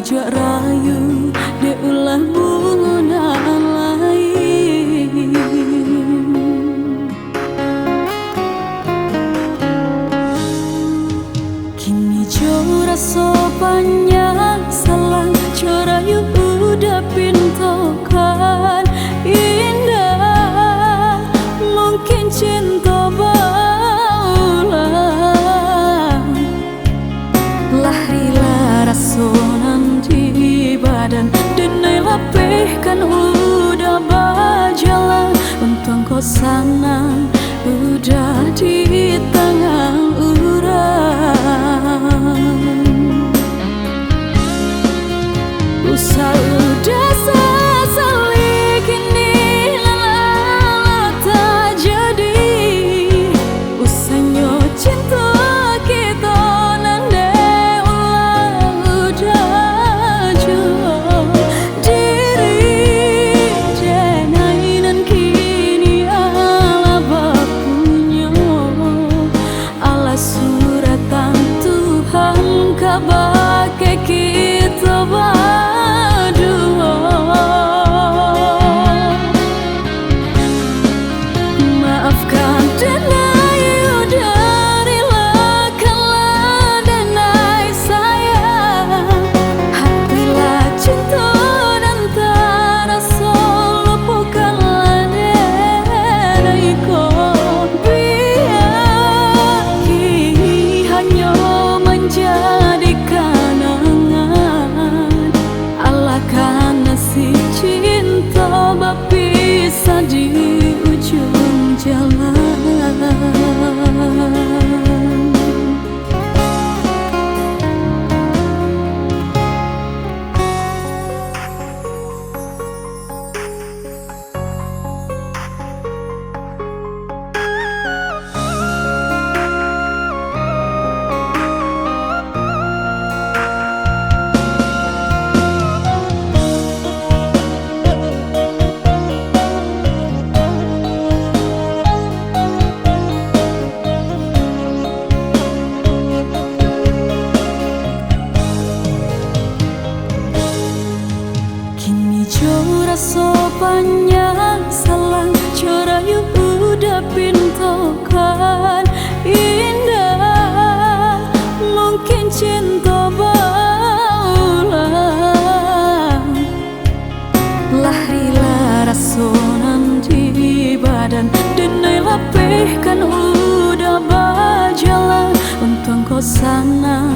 pujak rayu de ulah bunga lain. Kini jora sopannya salah corayu udah pintokan indah mungkin cinta baulang lahirlah rasonan di badan denai lapihkan udah berjalan untung kau sana udah di tangan usah udah sesali kini lala tak jadi usahnya cinta kita nande ulang udah jauh diri jenainan kini ala bapunya ala suratan Tuhan kabake kita maafkan denai darilah kalah denai sayang hatilah cinta dan terasa lupakanlah denaiku biar kini hanya menjadi kenangan Allah karena si cinta berpisah di ujung jalan. Jora sopannya salah corayu udah pintokan indah mungkin cinta baulang lahirlah rasonan di badan denai lapihkan udah berjalan untung kau sana